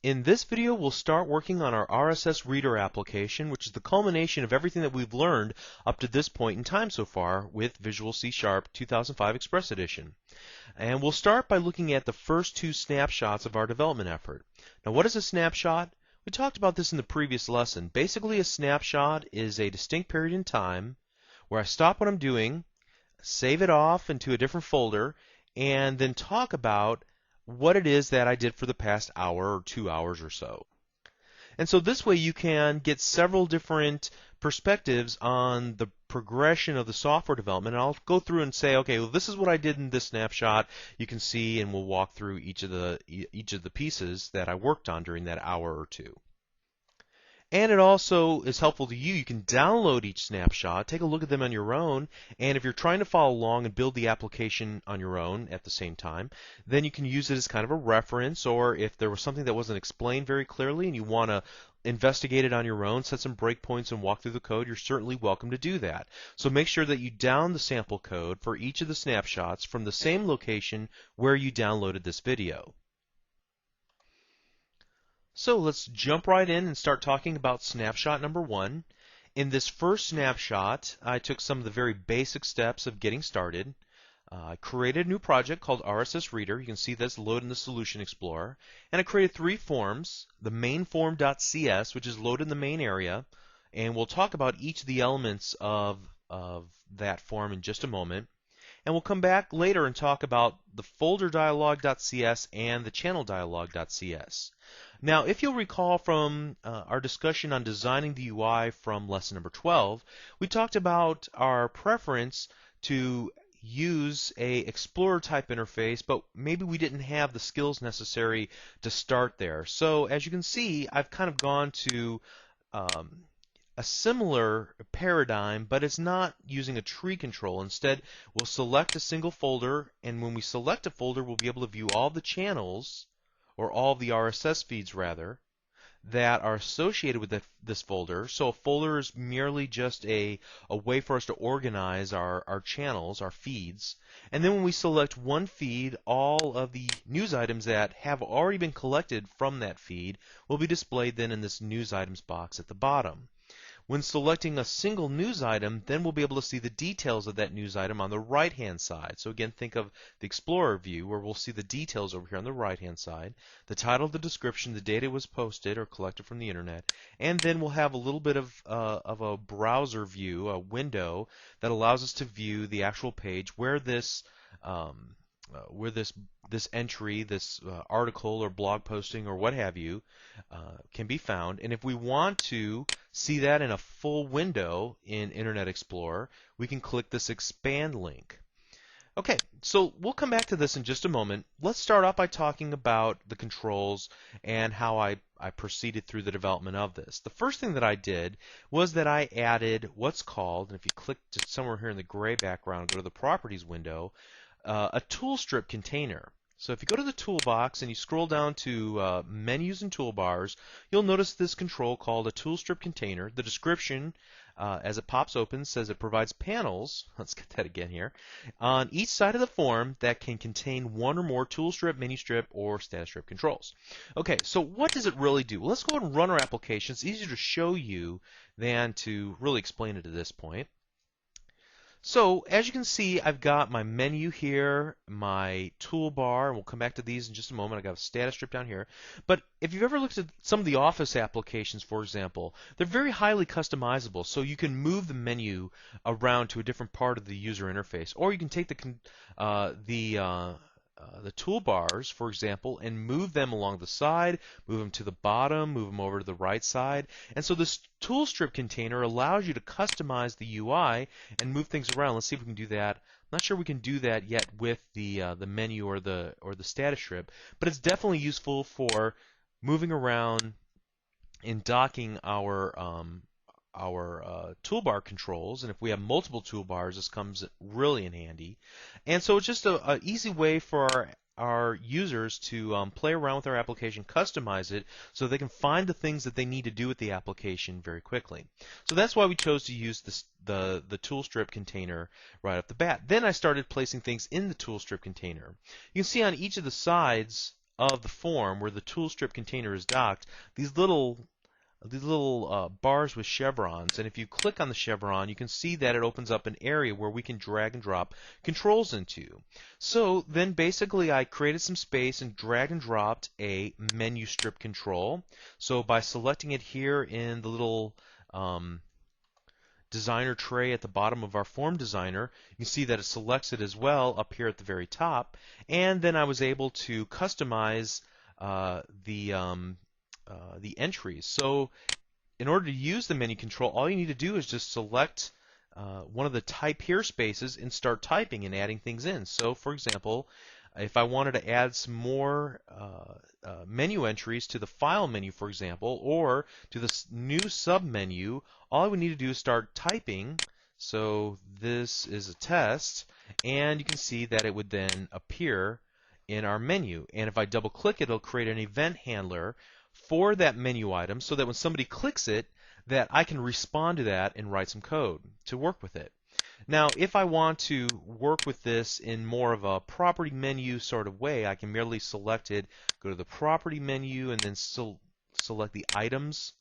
In this video, we'll start working on our RSS Reader application, which is the culmination of everything that we've learned up to this point in time so far with Visual C# 2005 Express Edition. And we'll start by looking at the first two snapshots of our development effort. Now, what is a snapshot? We talked about this in the previous lesson. Basically, a snapshot is a distinct period in time where I stop what I'm doing, save it off into a different folder, and then talk about what it is that I did for the past hour or 2 hours or so. And so this way you can get several different perspectives on the progression of the software development. And I'll go through and say, okay, well, this is what I did in this snapshot. You can see, and we'll walk through each of the pieces that I worked on during that hour or two. And it also is helpful to you. You can download each snapshot, take a look at them on your own, and if you're trying to follow along and build the application on your own at the same time, then you can use it as kind of a reference, or if there was something that wasn't explained very clearly and you want to investigate it on your own, set some breakpoints and walk through the code, you're certainly welcome to do that. So make sure that you down the sample code for each of the snapshots from the same location where you downloaded this video. So let's jump right in and start talking about snapshot number 1. In this first snapshot, I took some of the very basic steps of getting started. I created a new project called RSS Reader. You can see that's loaded in the Solution Explorer. And I created 3 forms. The main form.cs, which is loaded in the main area. And we'll talk about each of the elements of that form in just a moment. And we'll come back later and talk about the folder dialog.cs and the channel dialog.cs. Now, if you'll recall from our discussion on designing the UI from lesson number 12, we talked about our preference to use a Explorer type interface, but maybe we didn't have the skills necessary to start there. So as you can see, I've kind of gone to a similar paradigm, but it's not using a tree control. Instead, we'll select a single folder, and when we select a folder, we'll be able to view all the channels, or all the RSS feeds rather, that are associated with this folder. So a folder is merely just a way for us to organize our channels, our feeds. And then when we select one feed, all of the news items that have already been collected from that feed will be displayed then in this news items box at the bottom. When selecting a single news item, then we'll be able to see the details of that news item on the right-hand side. So again, think of the Explorer view where we'll see the details over here on the right-hand side, the title, the description, the date it was posted or collected from the internet, and then we'll have a little bit of a browser view, a window that allows us to view the actual page where this entry, this article or blog posting or what have you can be found. And if we want to see that in a full window in Internet Explorer, we can click this expand link. Okay, so we'll come back to this in just a moment. Let's start off by talking about the controls and how I proceeded through the development of this. The first thing that I did was that I added what's called, and if you click just somewhere here in the gray background, go to the Properties window, a tool strip container. So if you go to the toolbox and you scroll down to menus and toolbars, you'll notice this control called a tool strip container. The description as it pops open says it provides panels, let's get that again here, on each side of the form that can contain one or more tool strip, menu strip, or status strip controls. Okay, so what does it really do? Well, let's go ahead and run our application. It's easier to show you than to really explain it at this point. So as you can see, I've got my menu here, my toolbar, and we'll come back to these in just a moment. I've got a status strip down here. But if you've ever looked at some of the Office applications, for example, they're very highly customizable. So you can move the menu around to a different part of the user interface. Or you can take the toolbars, for example, and move them along the side, move them to the bottom, move them over to the right side. And so this tool strip container allows you to customize the UI and move things around. Let's see if we can do that. I'm not sure we can do that yet with the menu or the status strip, but it's definitely useful for moving around and docking our toolbar controls, and if we have multiple toolbars, this comes really in handy. And so it's just an easy way for our users to play around with our application, customize it, so they can find the things that they need to do with the application very quickly. So that's why we chose to use the tool strip container right off the bat. Then I started placing things in the tool strip container. You can see on each of the sides of the form where the tool strip container is docked, these little bars with chevrons, and if you click on the chevron, you can see that it opens up an area where we can drag and drop controls into. So then basically I created some space and dragged and dropped a menu strip control. So by selecting it here in the little designer tray at the bottom of our form designer, you can see that it selects it as well up here at the very top, and then I was able to customize the entries. So in order to use the menu control, all you need to do is just select one of the type here spaces and start typing and adding things in. So for example, if I wanted to add some more menu entries to the file menu, for example, or to this new sub-menu, all I would need to do is start typing. So this is a test, and you can see that it would then appear in our menu. And if I double click it, it'll create an event handler for that menu item so that when somebody clicks it, that I can respond to that and write some code to work with it. Now, if I want to work with this in more of a property menu sort of way, I can merely select it, go to the property menu, and then select the items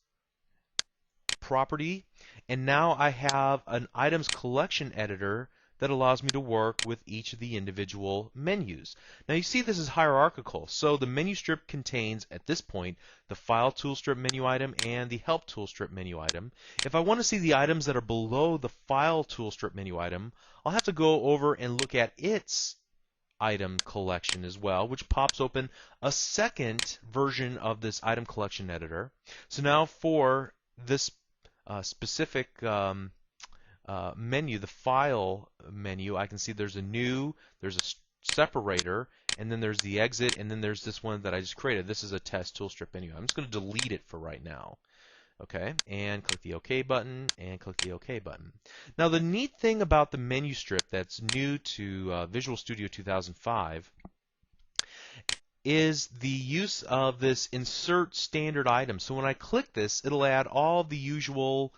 property, and now I have an items collection editor that allows me to work with each of the individual menus. Now you see this is hierarchical, so the menu strip contains, at this point, the file tool strip menu item and the help tool strip menu item. If I want to see the items that are below the file tool strip menu item, I'll have to go over and look at its item collection as well, which pops open a second version of this item collection editor. So now for this specific menu, the file menu, I can see there's a separator, and then there's the exit, and then there's this one that I just created. This is a test tool strip menu. I'm just going to delete it for right now. Okay, and click the OK button, and click the OK button. Now the neat thing about the menu strip that's new to Visual Studio 2005 is the use of this insert standard item. So when I click this, it'll add all the usual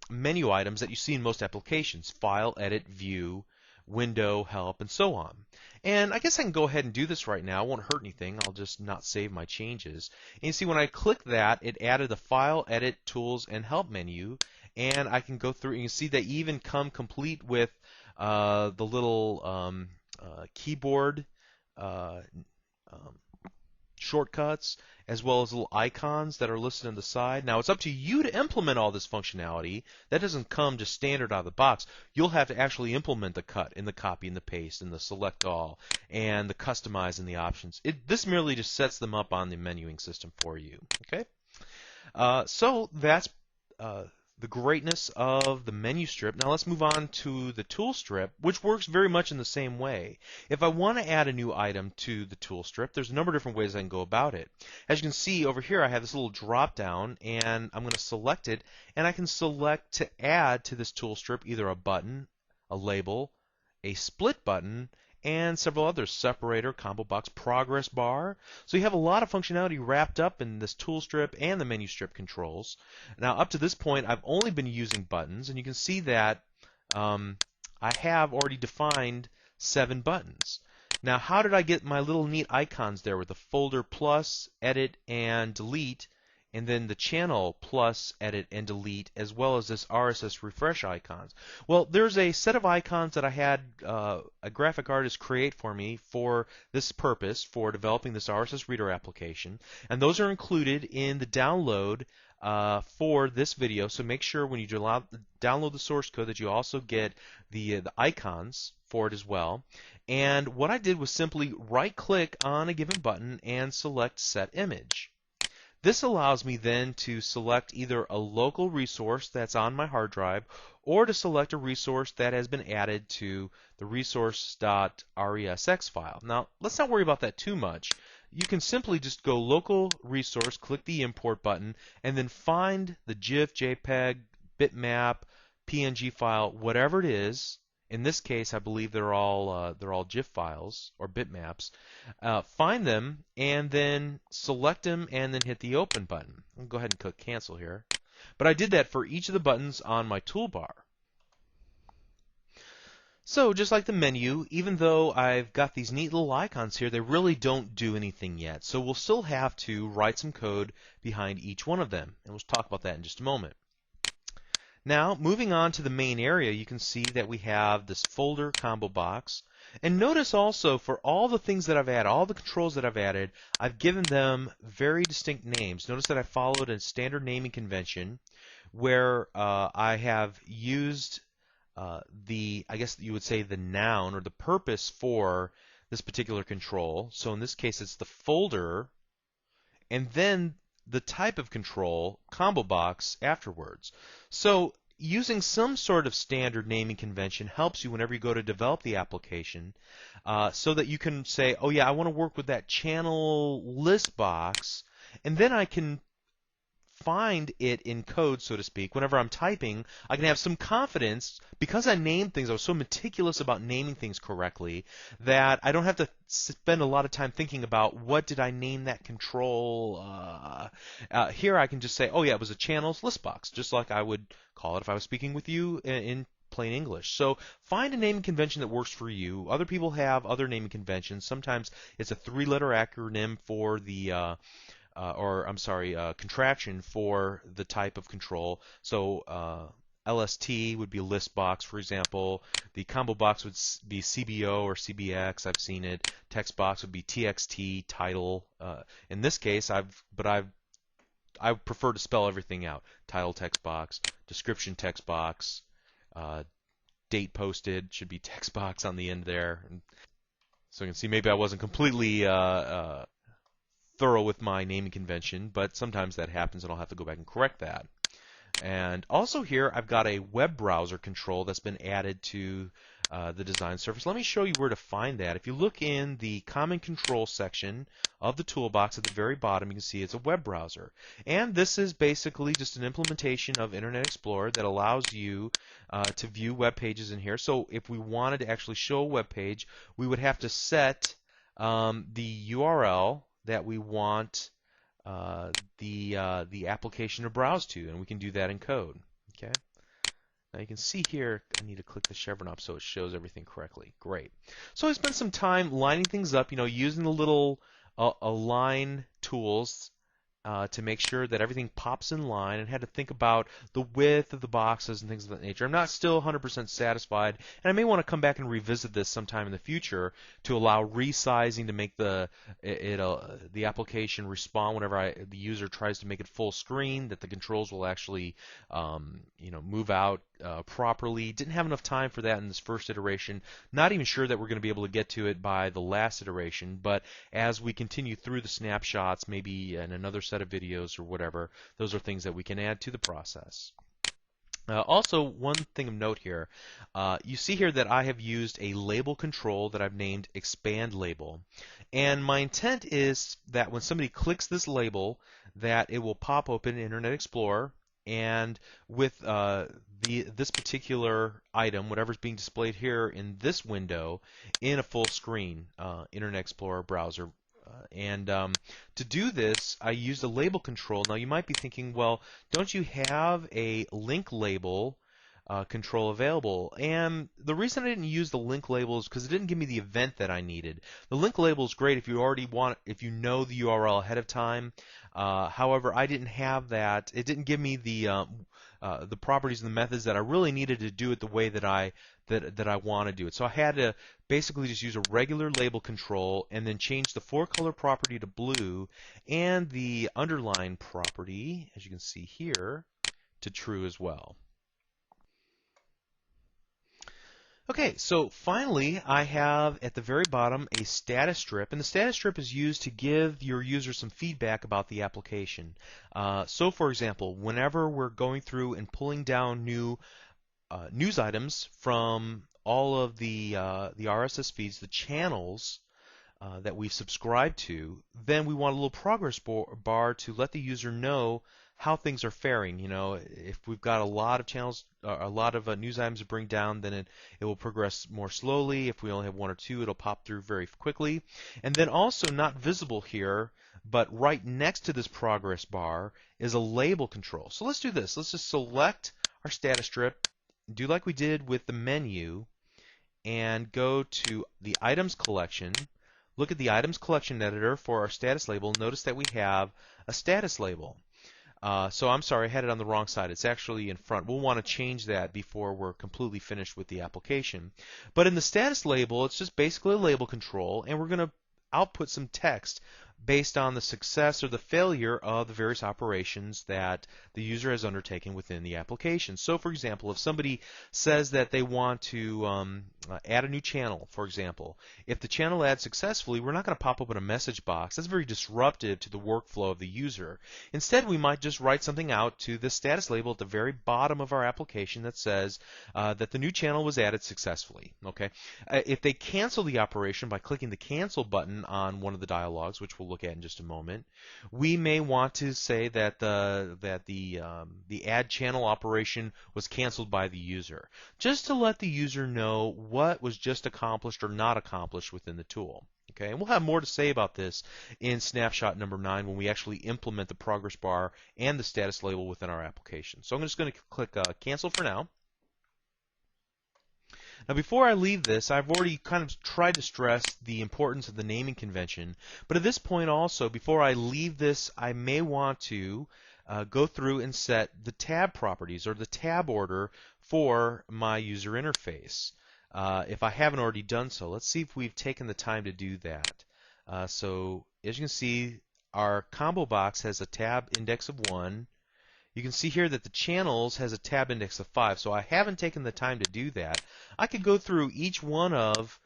menu items that you see in most applications: file, edit, view, window, help, and so on. And I guess I can go ahead and do this right now. It won't hurt anything. I'll just not save my changes. And you see when I click that, it added the file, edit, tools, and help menu. And I can go through, and you can see they even come complete with the little keyboard shortcuts, as well as little icons that are listed on the side. Now it's up to you to implement all this functionality. That doesn't come just standard out of the box. You'll have to actually implement the cut and the copy and the paste and the select all and the customize and the options. This merely just sets them up on the menuing system for you. Okay, so that's the greatness of the menu strip. Now let's move on to the tool strip, which works very much in the same way. If I want to add a new item to the tool strip, there's a number of different ways I can go about it. As you can see over here, I have this little drop down, and I'm going to select it, and I can select to add to this tool strip either a button, a label, a split button, and several others: separator, combo box, progress bar. So you have a lot of functionality wrapped up in this tool strip and the menu strip controls. Now up to this point, I've only been using buttons, and you can see that I have already defined 7 buttons. Now how did I get my little neat icons there with the folder plus, edit, and delete, and then the channel plus, edit, and delete, as well as this RSS refresh icons? Well, there's a set of icons that I had a graphic artist create for me for this purpose, for developing this RSS Reader application, and those are included in the download for this video. So make sure when you download the source code that you also get the icons for it as well. And what I did was simply right-click on a given button and select Set Image. This allows me then to select either a local resource that's on my hard drive, or to select a resource that has been added to the resource.resx file. Now, let's not worry about that too much. You can simply just go local resource, click the import button, and then find the GIF, JPEG, bitmap, PNG file, whatever it is. In this case, I believe they're all GIF files or bitmaps. Find them and then select them and then hit the open button. I'll go ahead and click cancel here. But I did that for each of the buttons on my toolbar. So just like the menu, even though I've got these neat little icons here, they really don't do anything yet. So we'll still have to write some code behind each one of them, and we'll talk about that in just a moment. Now, moving on to the main area, you can see that we have this folder combo box. And notice also for all the things that I've added, all the controls that I've added, I've given them very distinct names. Notice that I followed a standard naming convention where I have used I guess you would say the noun or the purpose for this particular control. So in this case, it's the folder, and then the type of control, combo box, afterwards. So using some sort of standard naming convention helps you whenever you go to develop the application so that you can say, oh yeah, I want to work with that channel list box, and then I can find it in code, so to speak. Whenever I'm typing, I can have some confidence because I named things. I was so meticulous about naming things correctly that I don't have to spend a lot of time thinking about what did I name that control. Here I can just say, oh yeah, it was a channels list box, just like I would call it if I was speaking with you in plain English. So find a naming convention that works for you. Other people have other naming conventions. Sometimes it's a three-letter acronym for the contraction for the type of control. So LST would be list box, for example. The combo box would be CBO or CBX. I've seen it. Text box would be TXT title. In this case, I prefer to spell everything out. Title text box, description text box, date posted should be text box on the end there. So you can see maybe I wasn't completely thorough with my naming convention, but sometimes that happens and I'll have to go back and correct that. And also here I've got a web browser control that's been added to the design surface. Let me show you where to find that. If you look in the common control section of the toolbox at the very bottom, you can see it's a web browser. And this is basically just an implementation of Internet Explorer that allows you to view web pages in here. So if we wanted to actually show a web page, we would have to set the URL that we want the application to browse to, and we can do that in code. Okay. Now you can see here, I need to click the chevron up so it shows everything correctly. Great. So I spent some time lining things up, using the little align tools to make sure that everything pops in line, and had to think about the width of the boxes and things of that nature. I'm not still 100% satisfied, and I may want to come back and revisit this sometime in the future to allow resizing to make the application respond whenever the user tries to make it full screen, that the controls will actually move out properly. Didn't have enough time for that in this first iteration. Not even sure that we're going to be able to get to it by the last iteration, but as we continue through the snapshots, maybe in another set of videos or whatever, those are things that we can add to the process. Also, one thing of note here, you see here that I have used a label control that I've named expand label. And my intent is that when somebody clicks this label, that it will pop open Internet Explorer, and with this particular item, whatever's being displayed here in this window, in a full screen Internet Explorer browser. To do this, I used a label control. Now you might be thinking, well, don't you have a link label control available? And the reason I didn't use the link label is because it didn't give me the event that I needed. The link label is great if you know the URL ahead of time. However, I didn't have that. It didn't give me the properties and the methods that I really needed to do it the way that I want to do it. So I had to basically just use a regular label control and then change the forecolor property to blue and the underline property, as you can see here, to true as well. Okay, so finally I have at the very bottom a status strip, and the status strip is used to give your user some feedback about the application. So for example, whenever we're going through and pulling down new news items from all of the RSS feeds, the channels that we've subscribed to, then we want a little progress bar to let the user know how things are faring. If we've got a lot of channels, a lot of news items to bring down, then it will progress more slowly. If we only have one or two, it'll pop through very quickly. And then also not visible here, but right next to this progress bar is a label control. So let's do this. Let's just select our status strip, do like we did with the menu, and go to the items collection, look at the items collection editor for our status label, notice that we have a status label. So I'm sorry, I had it on the wrong side. It's actually in front. We'll want to change that before we're completely finished with the application. But in the status label, it's just basically a label control, and we're going to output some text based on the success or the failure of the various operations that the user has undertaken within the application. So, for example, if somebody says that they want to add a new channel, for example, if the channel adds successfully, we're not going to pop up in a message box. That's very disruptive to the workflow of the user. Instead, we might just write something out to the status label at the very bottom of our application that says that the new channel was added successfully. Okay. If they cancel the operation by clicking the cancel button on one of the dialogues, which we'll look at in just a moment, we may want to say that the add channel operation was canceled by the user, just to let the user know what was just accomplished or not accomplished within the tool. Okay, and we'll have more to say about this in snapshot number 9 when we actually implement the progress bar and the status label within our application. So I'm just going to click cancel for now. Now, before I leave this, I've already kind of tried to stress the importance of the naming convention. But at this point also, before I leave this, I may want to go through and set the tab properties or the tab order for my user interface. If I haven't already done so, let's see if we've taken the time to do that. So as you can see, our combo box has a tab index of 1. You can see here that the channels has a tab index of 5, so I haven't taken the time to do that. I could go through each one of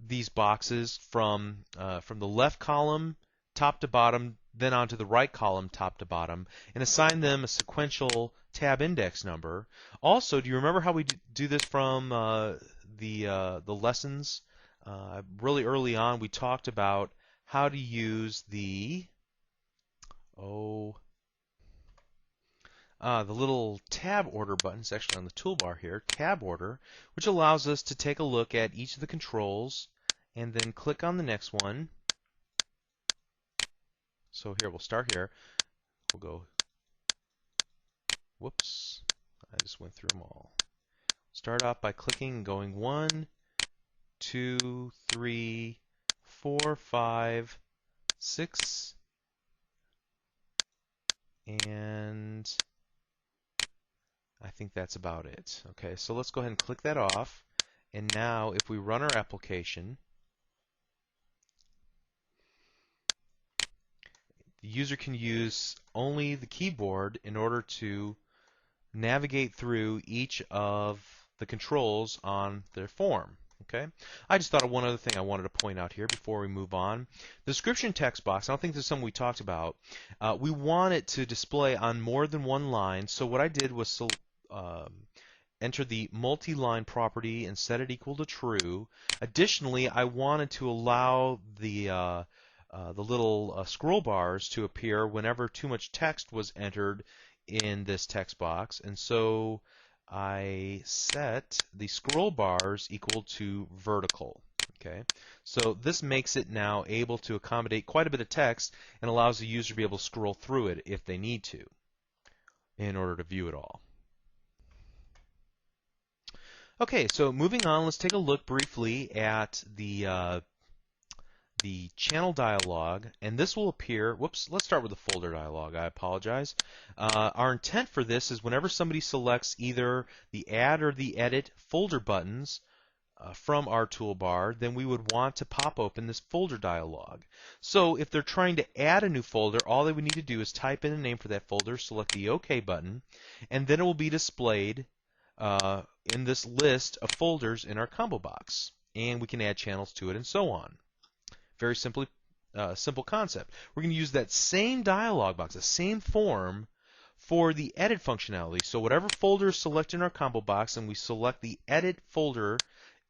these boxes from the left column top to bottom, then onto the right column top to bottom, and assign them a sequential tab index number. Also, do you remember how we do this from the lessons? Really early on, we talked about how to use the the little tab order button is actually on the toolbar here, tab order, which allows us to take a look at each of the controls and then click on the next one. So here, we'll start here. We'll go, whoops, I just went through them all. Start off by clicking and going 1, 2, 3, 4, 5, 6, and I think that's about it. Okay, so let's go ahead and click that off. And now if we run our application, the user can use only the keyboard in order to navigate through each of the controls on their form. Okay, I just thought of one other thing I wanted to point out here before we move on. The description text box, I don't think this is something we talked about. We want it to display on more than one line, so what I did was enter the multi-line property and set it equal to true. Additionally, I wanted to allow the little scroll bars to appear whenever too much text was entered in this text box, and so I set the scroll bars equal to vertical. Okay, so this makes it now able to accommodate quite a bit of text and allows the user to be able to scroll through it if they need to in order to view it all. Okay, so moving on, let's take a look briefly at the channel dialog, and this will appear, whoops, let's start with the folder dialog, I apologize. Our intent for this is whenever somebody selects either the add or the edit folder buttons from our toolbar, then we would want to pop open this folder dialog. So if they're trying to add a new folder, all they would need to do is type in the name for that folder, select the OK button, and then it will be displayed in this list of folders in our combo box. And we can add channels to it and so on. Very simple concept. We're going to use that same dialog box, the same form, for the edit functionality. So whatever folder is selected in our combo box and we select the edit folder,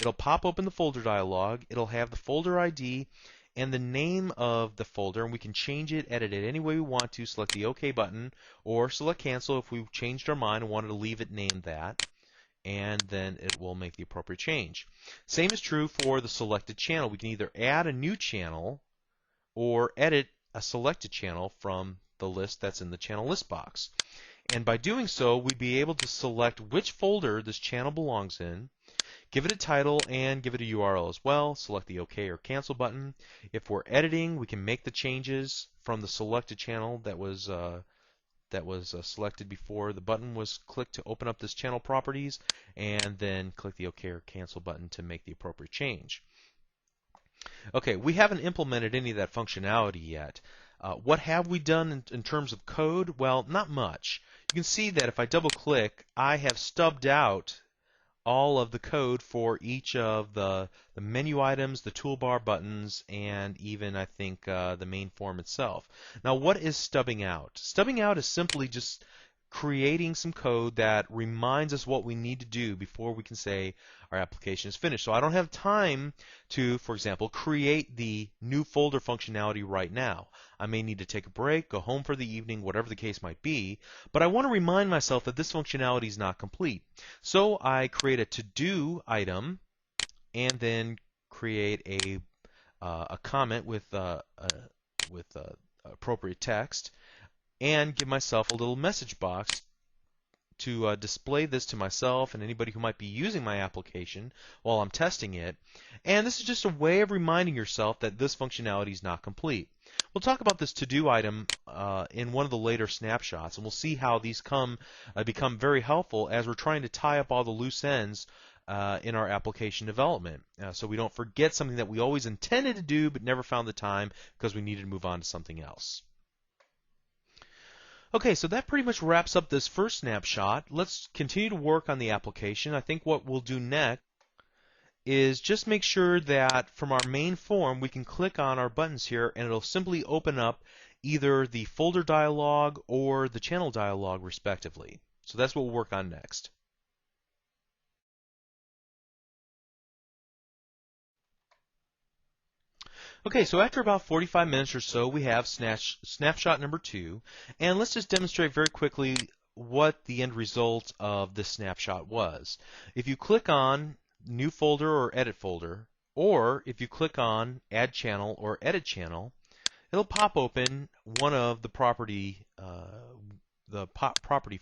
it'll pop open the folder dialog. It'll have the folder ID and the name of the folder, and we can change it, edit it any way we want to. Select the OK button or select cancel if we changed our mind and wanted to leave it named that, and then it will make the appropriate change. Same is true for the selected channel. We can either add a new channel or edit a selected channel from the list that's in the channel list box. And by doing so, we'd be able to select which folder this channel belongs in, Give it a title and give it a URL as well. Select the OK or Cancel button. If we're editing, we can make the changes from the selected channel that was selected before the button was clicked to open up this channel properties, and then click the OK or Cancel button to make the appropriate change. Okay, we haven't implemented any of that functionality yet. What have we done in terms of code? Well, not much. You can see that if I double click, I have stubbed out all of the code for each of the menu items, the toolbar buttons, and even, I think, the main form itself. Now, what is stubbing out? Stubbing out is simply just creating some code that reminds us what we need to do before we can say our application is finished. So I don't have time to, for example, create the new folder functionality right now. I may need to take a break, go home for the evening, whatever the case might be, but I want to remind myself that this functionality is not complete. So I create a to-do item and then create a comment with appropriate text, and give myself a little message box to display this to myself and anybody who might be using my application while I'm testing it. And this is just a way of reminding yourself that this functionality is not complete. We'll talk about this to-do item in one of the later snapshots, and we'll see how these become very helpful as we're trying to tie up all the loose ends in our application development, so we don't forget something that we always intended to do but never found the time because we needed to move on to something else. Okay, so that pretty much wraps up this first snapshot. Let's continue to work on the application. I think what we'll do next is just make sure that from our main form we can click on our buttons here and it'll simply open up either the folder dialog or the channel dialog respectively. So that's what we'll work on next. Okay, so after about 45 minutes or so, we have snapshot number 2, and let's just demonstrate very quickly what the end result of this snapshot was. If you click on New Folder or Edit Folder, or if you click on Add Channel or Edit Channel, it'll pop open one of the property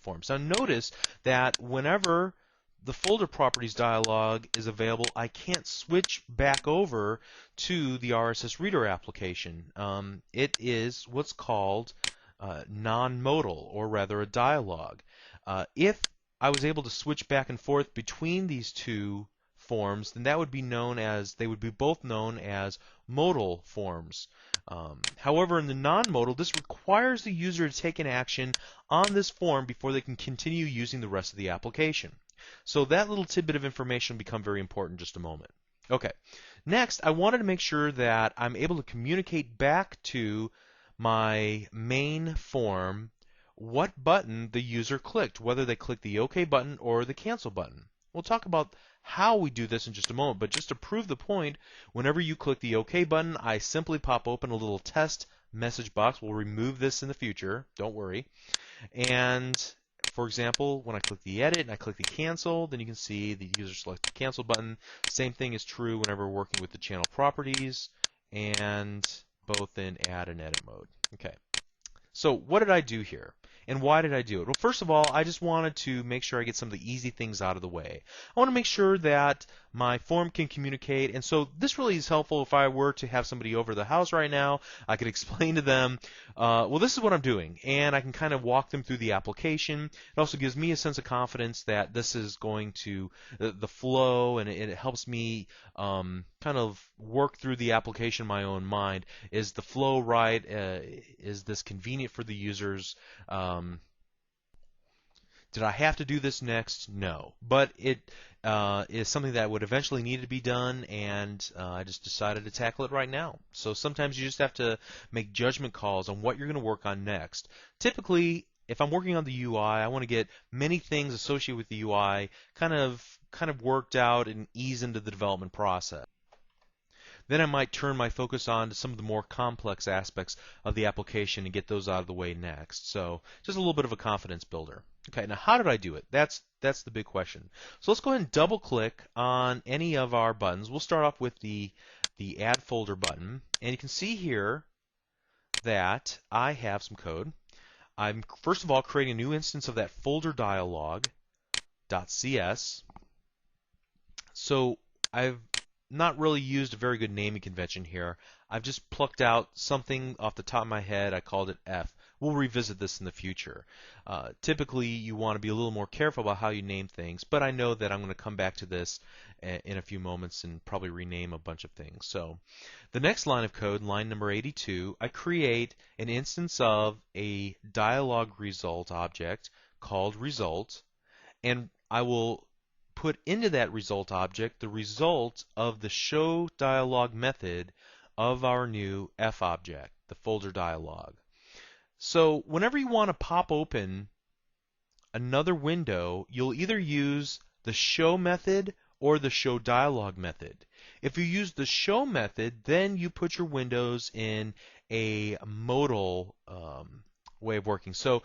forms. Now notice that whenever the folder properties dialog is available, I can't switch back over to the RSS Reader application. It is what's called non-modal, or rather a dialog. If I was able to switch back and forth between these two forms, then that would be known as, they would be both known as modal forms. However, in the non-modal, this requires the user to take an action on this form before they can continue using the rest of the application. So that little tidbit of information will become very important in just a moment. Okay, next I wanted to make sure that I'm able to communicate back to my main form what button the user clicked, whether they clicked the OK button or the Cancel button. We'll talk about how we do this in just a moment, but just to prove the point, whenever you click the OK button, I simply pop open a little test message box. We'll remove this in the future, don't worry. And for example, when I click the Edit and I click the Cancel, then you can see the user select the Cancel button. Same thing is true whenever we're working with the channel properties, and both in Add and Edit mode. Okay. So what did I do here? And why did I do it? Well, first of all, I just wanted to make sure I get some of the easy things out of the way. I want to make sure that my form can communicate, and so this really is helpful if I were to have somebody over the house right now. I could explain to them, well, this is what I'm doing, and I can kind of walk them through the application. It also gives me a sense of confidence that this is going to, the flow, and it helps me kind of work through the application in my own mind. Is the flow right? Is this convenient for the users? Did I have to do this next? No. But it is something that would eventually need to be done, and I just decided to tackle it right now. So sometimes you just have to make judgment calls on what you're going to work on next. Typically, if I'm working on the UI, I want to get many things associated with the UI kind of worked out and ease into the development process. Then I might turn my focus on to some of the more complex aspects of the application and get those out of the way next. So just a little bit of a confidence builder. Okay, now how did I do it? That's the big question. So let's go ahead and double click on any of our buttons. We'll start off with the Add Folder button, and you can see here that I have some code. I'm first of all creating a new instance of that folder dialog.cs. So I've not really used a very good naming convention here. I've just plucked out something off the top of my head. I called it F. We'll revisit this in the future. Typically, you want to be a little more careful about how you name things, but I know that I'm going to come back to this in a few moments and probably rename a bunch of things. So the next line of code, line number 82, I create an instance of a dialog result object called result, and I will put into that result object the result of the show dialog method of our new F object, the folder dialog. So whenever you want to pop open another window, you'll either use the show method or the show dialog method. If you use the show method, then you put your windows in a modal way of working. So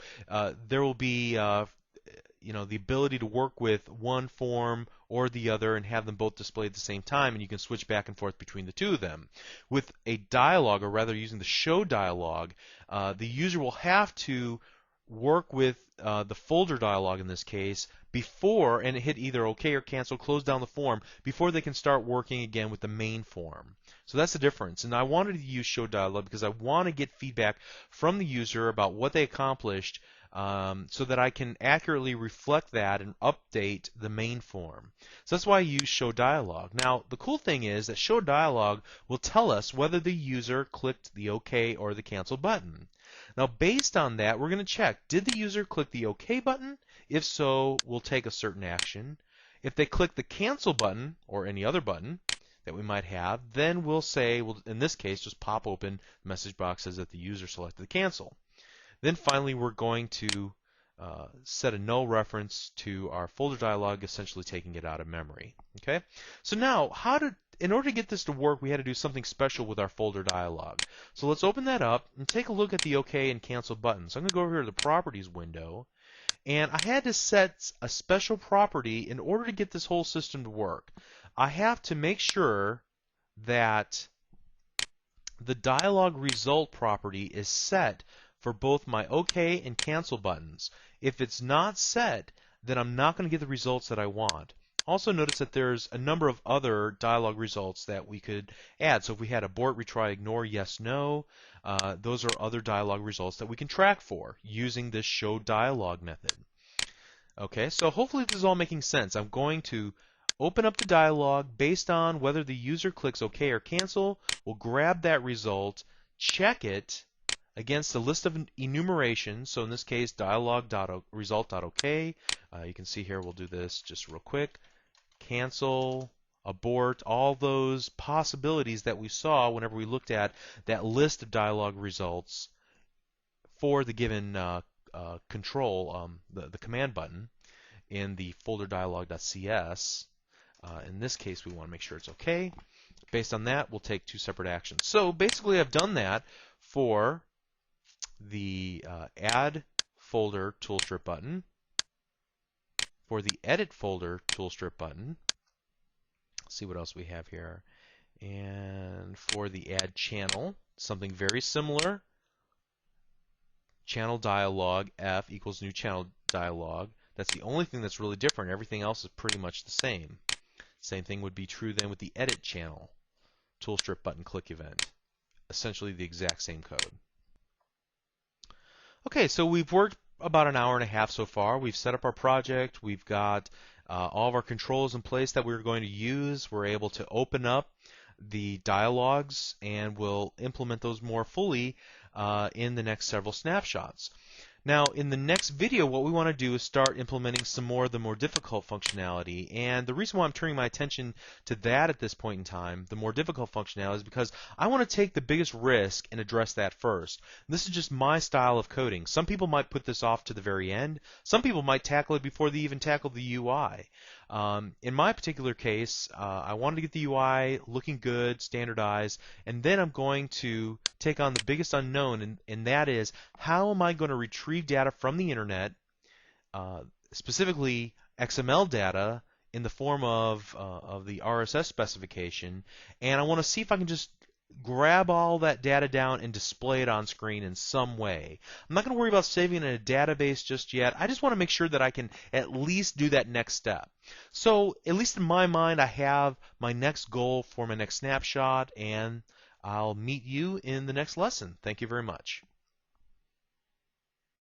there will be the ability to work with one form or the other and have them both displayed at the same time, and you can switch back and forth between the two of them. With a dialog, or rather using the show dialog, the user will have to work with the folder dialog in this case before, and hit either OK or cancel, close down the form, before they can start working again with the main form. So that's the difference. And I wanted to use show dialog because I want to get feedback from the user about what they accomplished, so that I can accurately reflect that and update the main form. So that's why I use show dialog. Now, the cool thing is that show dialog will tell us whether the user clicked the OK or the cancel button. Now, based on that, we're going to check, did the user click the OK button? If so, we'll take a certain action. If they click the cancel button, or any other button that we might have, then we'll say, well, in this case, just pop open the message box says that the user selected the cancel. Then finally, we're going to set a null reference to our folder dialog, essentially taking it out of memory. Okay. So now, in order to get this to work, we had to do something special with our folder dialog. So let's open that up and take a look at the OK and cancel buttons. So I'm going to go over here to the Properties window, and I had to set a special property in order to get this whole system to work. I have to make sure that the dialog result property is set for both my OK and cancel buttons. If it's not set, then I'm not going to get the results that I want. Also notice that there's a number of other dialog results that we could add. So if we had abort, retry, ignore, yes, no, those are other dialog results that we can track for using this show dialog method. Okay, so hopefully this is all making sense. I'm going to open up the dialog based on whether the user clicks OK or cancel. We'll grab that result, check it against a list of enumerations. So in this case, dialog.result.OK. You can see here, we'll do this just real quick. Cancel, abort, all those possibilities that we saw whenever we looked at that list of dialog results for the given control, the command button in the folder dialog.cs. In this case, we want to make sure it's OK. Based on that, we'll take two separate actions. So basically, I've done that for the Add Folder Toolstrip button, for the Edit Folder Toolstrip button. Let's see what else we have here. And for the Add Channel, something very similar. Channel dialog F equals new channel dialog. That's the only thing that's really different. Everything else is pretty much the same. Same thing would be true then with the Edit Channel Toolstrip button click event. Essentially the exact same code. Okay, so we've worked about an hour and a half so far. We've set up our project. We've got all of our controls in place that we're going to use. We're able to open up the dialogues, and we'll implement those more fully in the next several snapshots. Now, in the next video, what we want to do is start implementing some more of the more difficult functionality. And the reason why I'm turning my attention to that at this point in time, the more difficult functionality, is because I want to take the biggest risk and address that first. This is just my style of coding. Some people might put this off to the very end. Some people might tackle it before they even tackle the UI. In my particular case, I wanted to get the UI looking good, standardized, and then I'm going to take on the biggest unknown, and that is, how am I going to retrieve data from the internet, specifically XML data in the form of the RSS specification, and I want to see if I can just grab all that data down and display it on screen in some way. I'm not going to worry about saving it in a database just yet. I just want to make sure that I can at least do that next step. So, at least in my mind, I have my next goal for my next snapshot, and I'll meet you in the next lesson. Thank you very much.